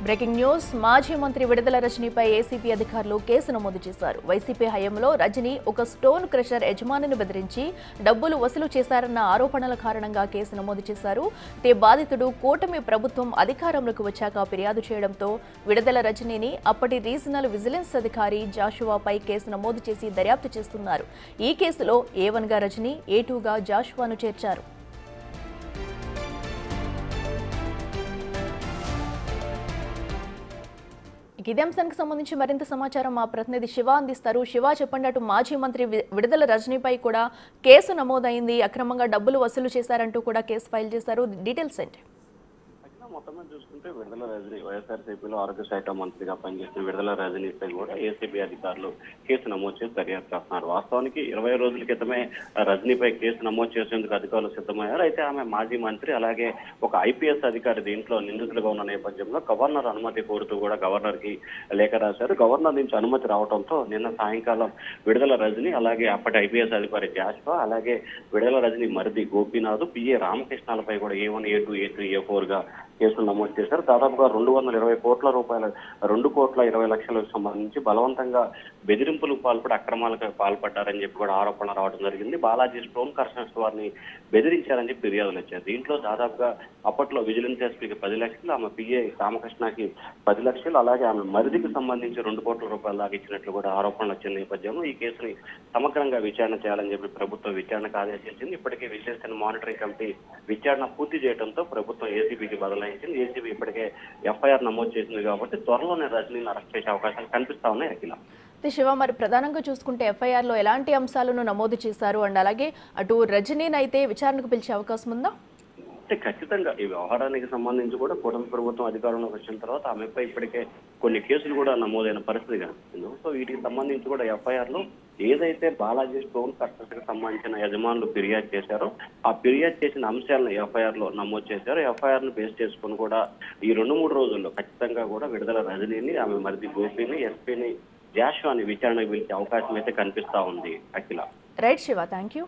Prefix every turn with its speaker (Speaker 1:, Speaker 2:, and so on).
Speaker 1: Breaking news మాజీ మంత్రి విడుదల రజనీపై ఏసీబీ అధికారులు కేసు నమోదు చేశారు. వైసీపీ హయాంలో రజనీ ఒక స్టోన్ క్రషర్ యజమానిని బెదిరించి డబ్బులు వసూలు చేశారన్న ఆరోపణల కారణంగా కేసు నమోదు చేశారు. బాధితుడు కూటమి ప్రభుత్వం అధికారంలోకి వచ్చాక ఫిర్యాదు చేయడంతో విడుదల రజనీని అప్పటి రీజనల్ విజిలెన్స్ అధికారి జాషువాపై కేసు నమోదు చేసి దర్యాప్తు చేస్తున్నారు. ఈ కేసులో A1 గా రజనీ, A2 గా జాషువాను చేర్చారు. ఇదే అంశానికి సంబంధించి మరింత సమాచారం మా ప్రతినిధి శివ అందిస్తారు. శివ, చెప్పండి, అటు మాజీ మంత్రి విడుదల రజనీపై కూడా కేసు నమోదైంది, అక్రమంగా డబ్బులు వసూలు చేశారంటూ కూడా కేసు ఫైల్ చేశారు. డీటెయిల్స్ ఏంటి?
Speaker 2: మొత్తం చూసుకుంటే విడుదల రజనీ వైఎస్ఆర్సీపీలో ఆరోగ్య శాఖ మంత్రిగా పనిచేసిన విడుదల రజనీపై కూడా ఏసీబీ అధికారులు కేసు నమోదు చేసి దర్యాప్తు చేస్తున్నారు. వాస్తవానికి 20 రోజుల క్రితమే రజనీపై కేసు నమోదు చేసేందుకు అధికారులు సిద్ధమయ్యారు. అయితే ఆమె మాజీ మంత్రి, అలాగే ఒక ఐపీఎస్ అధికారి దీంట్లో నిందితులుగా ఉన్న నేపథ్యంలో గవర్నర్ అనుమతి కోరుతూ కూడా గవర్నర్ కి లేఖ రాశారు. గవర్నర్ నుంచి అనుమతి రావడంతో నిన్న సాయంకాలం విడుదల రజనీ, అలాగే అప్పటి ఐపీఎస్ అధికారి జాషువా, అలాగే విడుదల రజనీ మరిది గోపీనాథ్, పిఏ రామకృష్ణాలపై కూడా A1, A2, A3, A4 గా కేసులు నమోదు చేశారు. దాదాపుగా 220 కోట్ల రూపాయల 2,20,00,000లకు సంబంధించి బలవంతంగా బెదిరింపులకు పాల్పడి అక్రమాలకు పాల్పడ్డారని చెప్పి కూడా ఆరోపణ రావడం జరిగింది. బాలాజీ స్టోన్ కర్షన్స్ వారిని బెదిరించారని చెప్పి ఫిర్యాదులు వచ్చాయి. దీంట్లో దాదాపుగా అప్పట్లో విజిలెన్స్ ఎస్పీకి 10 లక్షలు, ఆమె పిఏ రామకృష్ణకి 10 లక్షలు, అలాగే ఆమె మరిదికి సంబంధించి 2 కోట్ల రూపాయల దాకా ఇచ్చినట్లు కూడా ఆరోపణలు వచ్చిన నేపథ్యంలో ఈ కేసుని సమగ్రంగా విచారణ చేయాలని చెప్పి ప్రభుత్వం విచారణకు ఆదేశించింది. ఇప్పటికే విజిలెన్స్ అండ్ మానిటరింగ్ కమిటీ విచారణ పూర్తి చేయడంతో ప్రభుత్వం ఏసీబీకి బదలాయించింది. ఏసీబీ ఇప్పటికే ఎఫ్ఐఆర్ నమోదు చేసింది కాబట్టి త్వరలోనే రజనీని అరెస్ట్ చేసే అవకాశాలు కనిపిస్తా ఉన్నాయి. అఖిల,
Speaker 1: శివ, మరి ప్రధానంగా చూసుకుంటే ఎఫ్ఐఆర్లో ఎలాంటి అంశాలను నమోదు చేశారు అండ్ అలాగే అటు రజనీని అయితే విచారణకు పిలిచే అవకాశం ఉందా?
Speaker 2: అంటే ఖచ్చితంగా ఈ వ్యవహారానికి సంబంధించి కూడా కూటమి ప్రభుత్వం అధికారంలోకి వచ్చిన తర్వాత ఆమెపై ఇప్పటికే కొన్ని కేసులు కూడా నమోదైన పరిస్థితి కనిపిస్తుంది. సో వీటికి సంబంధించి కూడా ఎఫ్ఐఆర్ లో ఏదైతే బాలాజీ స్టోన్ కర్షన్స్ కి సంబంధించిన యజమానులు ఫిర్యాదు చేశారో ఆ ఫిర్యాదు చేసిన అంశాలను ఎఫ్ఐఆర్ లో నమోదు చేశారు. ఎఫ్ఐఆర్ ను బేస్ చేసుకుని కూడా ఈ 2-3 రోజుల్లో ఖచ్చితంగా కూడా విడుదల రజనీని, ఆమె మరిది గోపిని, ఎస్పీని, జాషువాని విచారణకు పిలిచే అవకాశం అయితే కనిపిస్తా ఉంది. అఖిల,
Speaker 1: రైట్ శివ, థ్యాంక్ యూ.